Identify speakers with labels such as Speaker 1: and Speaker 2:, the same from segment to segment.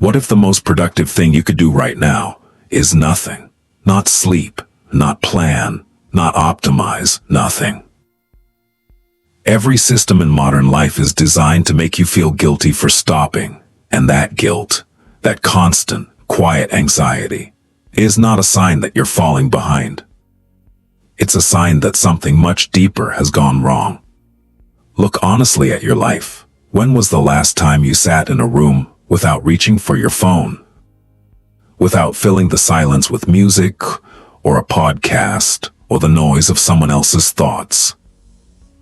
Speaker 1: What if the most productive thing you could do right now is nothing? Not sleep, not plan, not optimize, nothing. Every system in modern life is designed to make you feel guilty for stopping, and that guilt, that constant, quiet anxiety, is not a sign that you're falling behind. It's a sign that something much deeper has gone wrong. Look honestly at your life. When was the last time you sat in a room without reaching for your phone? Without filling the silence with music, or a podcast, or the noise of someone else's thoughts?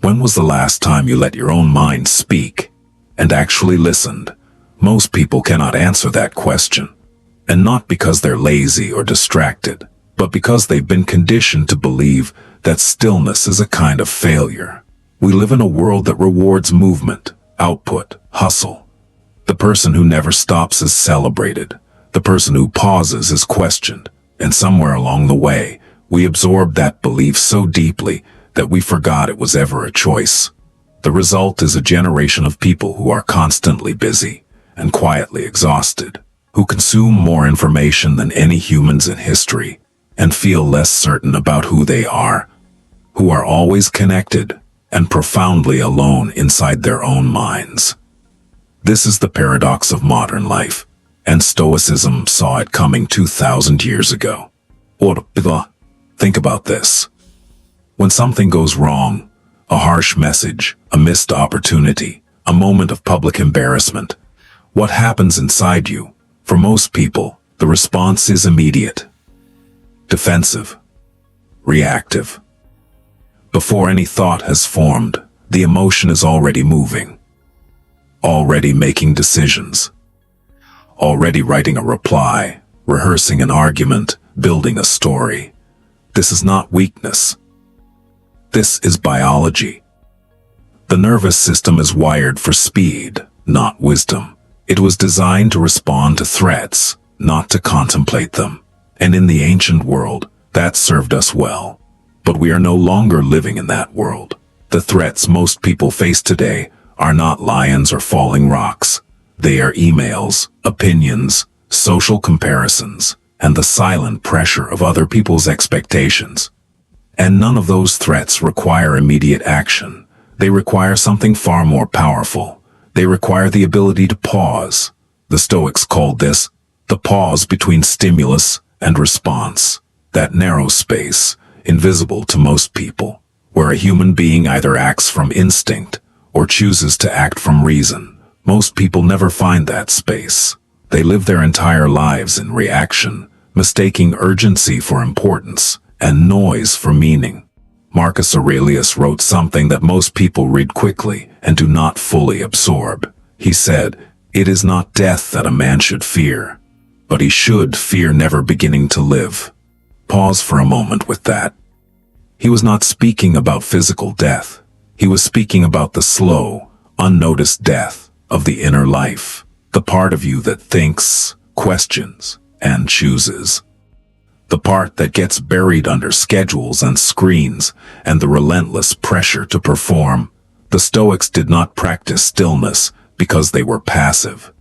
Speaker 1: When was the last time you let your own mind speak and actually listened? Most people cannot answer that question, and not because they're lazy or distracted, but because they've been conditioned to believe that stillness is a kind of failure. We live in a world that rewards movement, output, hustle. The person who never stops is celebrated. The person who pauses is questioned. And somewhere along the way, we absorbed that belief so deeply that we forgot it was ever a choice. The result is a generation of people who are constantly busy and quietly exhausted, who consume more information than any humans in history and feel less certain about who they are, who are always connected and profoundly alone inside their own minds. This is the paradox of modern life, and Stoicism saw it coming 2,000 years ago. Think about this. When something goes wrong, a harsh message, a missed opportunity, a moment of public embarrassment, what happens inside you? For most people, the response is immediate. Defensive. Reactive. Before any thought has formed, the emotion is already moving. Already making decisions. Already writing a reply, rehearsing an argument, building a story. This is not weakness. This is biology. The nervous system is wired for speed, not wisdom. It was designed to respond to threats, not to contemplate them. And in the ancient world, that served us well. But we are no longer living in that world. The threats most people face today are not lions or falling rocks. They are emails, opinions, social comparisons, and the silent pressure of other people's expectations. And none of those threats require immediate action. They require something far more powerful. They require the ability to pause. The Stoics called this the pause between stimulus and response, that narrow space, invisible to most people, where a human being either acts from instinct or chooses to act from reason. Most people never find that space. They live their entire lives in reaction, mistaking urgency for importance and noise for meaning. Marcus Aurelius wrote something that most people read quickly and do not fully absorb. He said, "It is not death that a man should fear, but he should fear never beginning to live." Pause for a moment with that. He was not speaking about physical death. He was speaking about the slow, unnoticed death of the inner life, the part of you that thinks, questions, and chooses. The part that gets buried under schedules and screens and the relentless pressure to perform. The Stoics did not practice stillness because they were passive.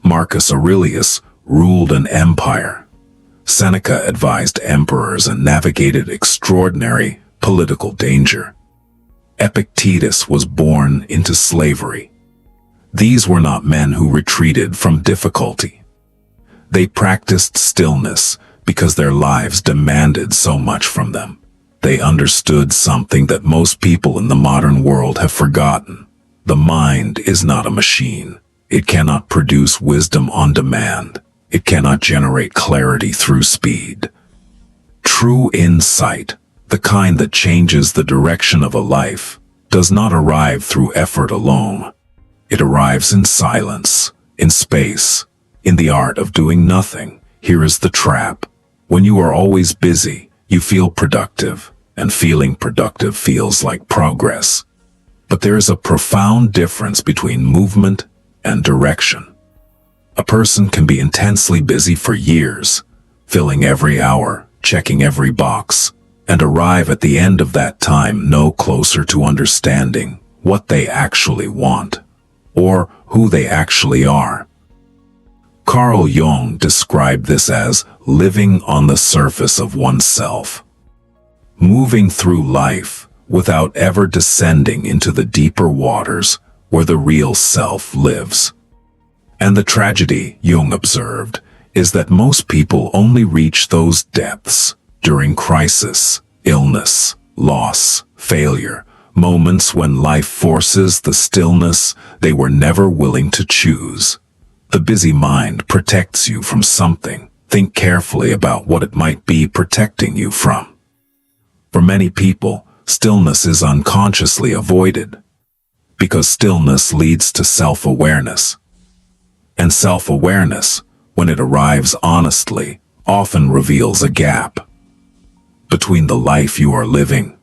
Speaker 1: Marcus Aurelius ruled an empire. Seneca advised emperors and navigated extraordinary political danger. Epictetus was born into slavery. These were not men who retreated from difficulty. They practiced stillness because their lives demanded so much from them. They understood something that most people in the modern world have forgotten. The mind is not a machine. It cannot produce wisdom on demand. It cannot generate clarity through speed. True insight, the kind that changes the direction of a life, does not arrive through effort alone. It arrives in silence, in space, in the art of doing nothing. Here is the trap. When you are always busy, you feel productive, and feeling productive feels like progress. But there is a profound difference between movement and direction. A person can be intensely busy for years, filling every hour, checking every box, and arrive at the end of that time no closer to understanding what they actually want, or who they actually are. Carl Jung described this as living on the surface of oneself, moving through life without ever descending into the deeper waters where the real self lives. And the tragedy, Jung observed, is that most people only reach those depths during crisis, illness, loss, failure, moments when life forces the stillness they were never willing to choose. The busy mind protects you from something. Think carefully about what it might be protecting you from. For many people, stillness is unconsciously avoided, because stillness leads to self-awareness. And self-awareness, when it arrives honestly, often reveals a gap between the life you are living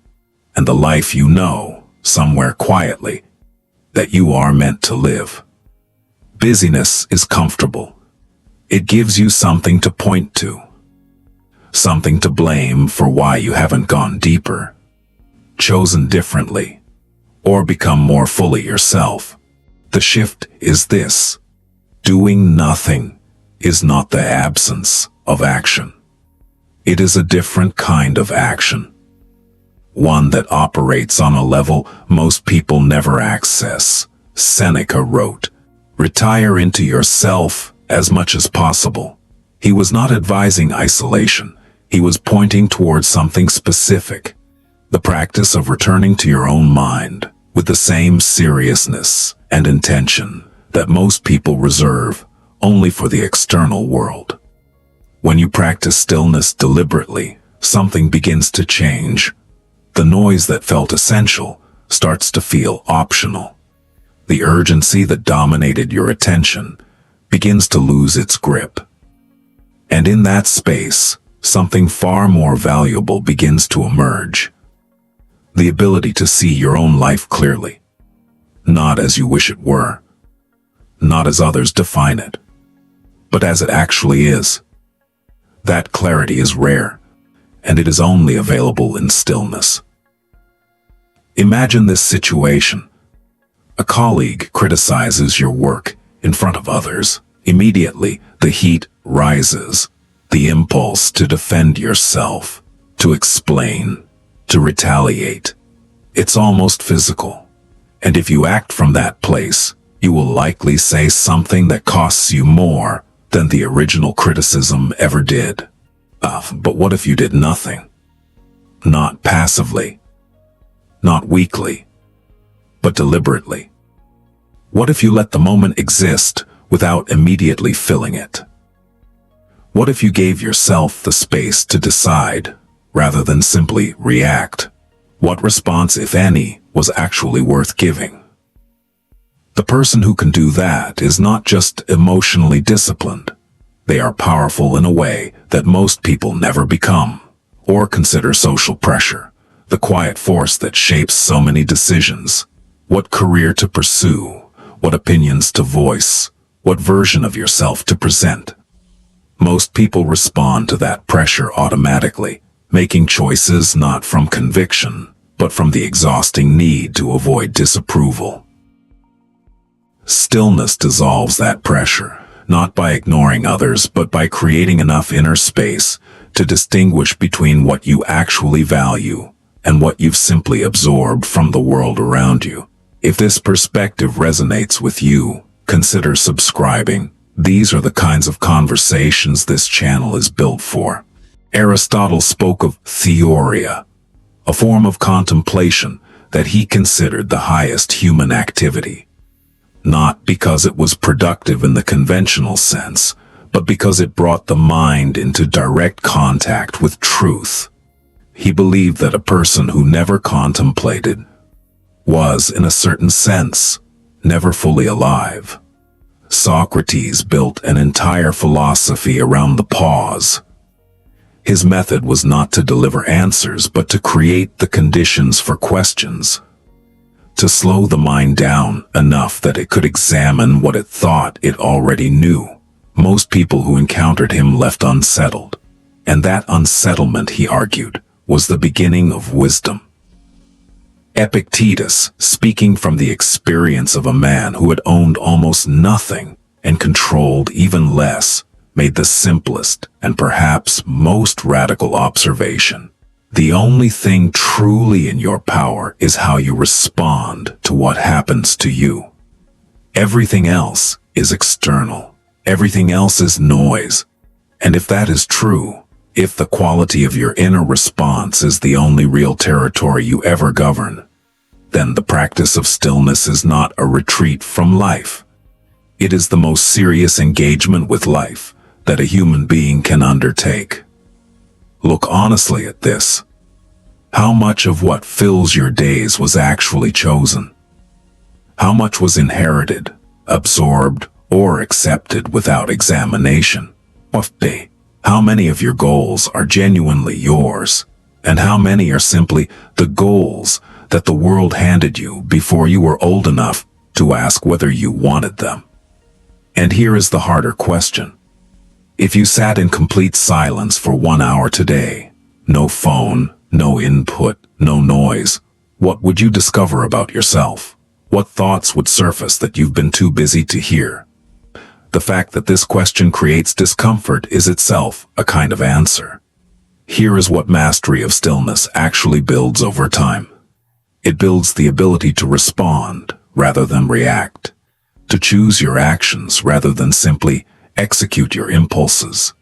Speaker 1: and the life you know, somewhere quietly, that you are meant to live. Busyness is comfortable. It gives you something to point to, something to blame for why you haven't gone deeper, chosen differently, or become more fully yourself. The shift is this: doing nothing is not the absence of action. It is a different kind of action, one that operates on a level most people never access. Seneca wrote, "Retire into yourself as much as possible." He was not advising isolation. He was pointing towards something specific: the practice of returning to your own mind with the same seriousness and intention that most people reserve only for the external world. When you practice stillness deliberately, something begins to change. The noise that felt essential starts to feel optional. The urgency that dominated your attention begins to lose its grip. And in that space, something far more valuable begins to emerge: the ability to see your own life clearly, not as you wish it were, not as others define it, but as it actually is. That clarity is rare, and it is only available in stillness. Imagine this situation. A colleague criticizes your work in front of others. Immediately, the heat rises, the impulse to defend yourself, to explain, to retaliate. It's almost physical. And if you act from that place, you will likely say something that costs you more than the original criticism ever did. But what if you did nothing? Not passively, not weakly, but deliberately. What if you let the moment exist without immediately filling it? What if you gave yourself the space to decide, rather than simply react? What response, if any, was actually worth giving? The person who can do that is not just emotionally disciplined. They are powerful in a way that most people never become, or consider social pressure, the quiet force that shapes so many decisions. What career to pursue, what opinions to voice, what version of yourself to present. Most people respond to that pressure automatically, making choices not from conviction, but from the exhausting need to avoid disapproval. Stillness dissolves that pressure, not by ignoring others, but by creating enough inner space to distinguish between what you actually value and what you've simply absorbed from the world around you. If this perspective resonates with you, consider subscribing. These are the kinds of conversations this channel is built for. Aristotle spoke of theoria, a form of contemplation that he considered the highest human activity. Not because it was productive in the conventional sense, but because it brought the mind into direct contact with truth. He believed that a person who never contemplated was, in a certain sense, never fully alive. Socrates built an entire philosophy around the pause. His method was not to deliver answers, but to create the conditions for questions, to slow the mind down enough that it could examine what it thought it already knew. Most people who encountered him left unsettled, and that unsettlement, he argued, was the beginning of wisdom. Epictetus, speaking from the experience of a man who had owned almost nothing and controlled even less, made the simplest and perhaps most radical observation. The only thing truly in your power is how you respond to what happens to you. Everything else is external. Everything else is noise. And if that is true, if the quality of your inner response is the only real territory you ever govern, then the practice of stillness is not a retreat from life. It is the most serious engagement with life that a human being can undertake. Look honestly at this. How much of what fills your days was actually chosen? How much was inherited, absorbed, or accepted without examination? How many of your goals are genuinely yours, and how many are simply the goals that the world handed you before you were old enough to ask whether you wanted them? And here is the harder question. If you sat in complete silence for 1 hour today, no phone, no input, no noise, what would you discover about yourself? What thoughts would surface that you've been too busy to hear? The fact that this question creates discomfort is itself a kind of answer. Here is what mastery of stillness actually builds over time. It builds the ability to respond rather than react, to choose your actions rather than simply execute your impulses.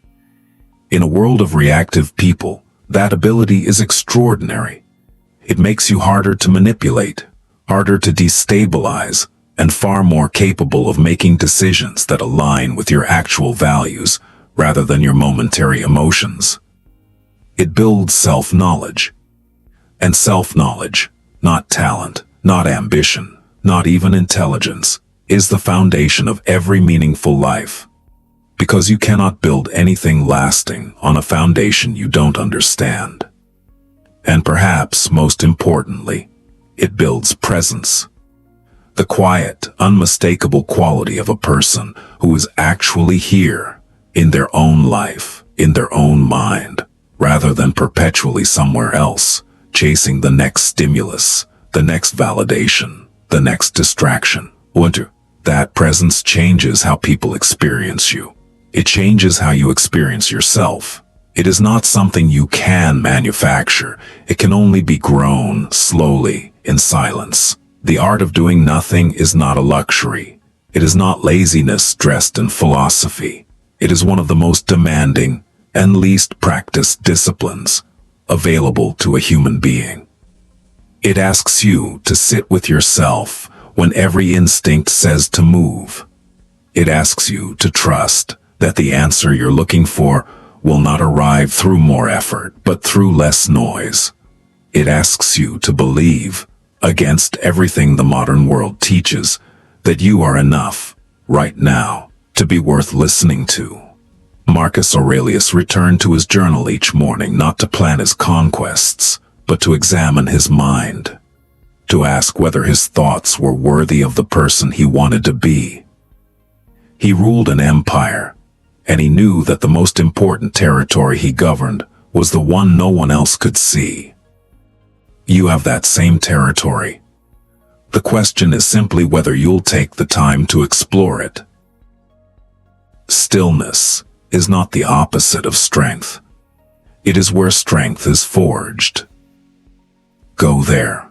Speaker 1: In a world of reactive people, that ability is extraordinary. It makes you harder to manipulate, harder to destabilize, and far more capable of making decisions that align with your actual values rather than your momentary emotions. It builds self-knowledge. And self-knowledge, not talent, not ambition, not even intelligence, is the foundation of every meaningful life. Because you cannot build anything lasting on a foundation you don't understand. And perhaps most importantly, it builds presence. The quiet, unmistakable quality of a person who is actually here, in their own life, in their own mind, rather than perpetually somewhere else, chasing the next stimulus, the next validation, the next distraction. That presence changes how people experience you. It changes how you experience yourself. It is not something you can manufacture. It can only be grown slowly in silence. The art of doing nothing is not a luxury. It is not laziness dressed in philosophy. It is one of the most demanding and least practiced disciplines available to a human being. It asks you to sit with yourself when every instinct says to move. It asks you to trust that the answer you're looking for will not arrive through more effort, but through less noise. It asks you to believe, against everything the modern world teaches, that you are enough, right now, to be worth listening to. Marcus Aurelius returned to his journal each morning not to plan his conquests, but to examine his mind, to ask whether his thoughts were worthy of the person he wanted to be. He ruled an empire, and he knew that the most important territory he governed was the one no one else could see. You have that same territory. The question is simply whether you'll take the time to explore it. Stillness is not the opposite of strength. It is where strength is forged. Go there.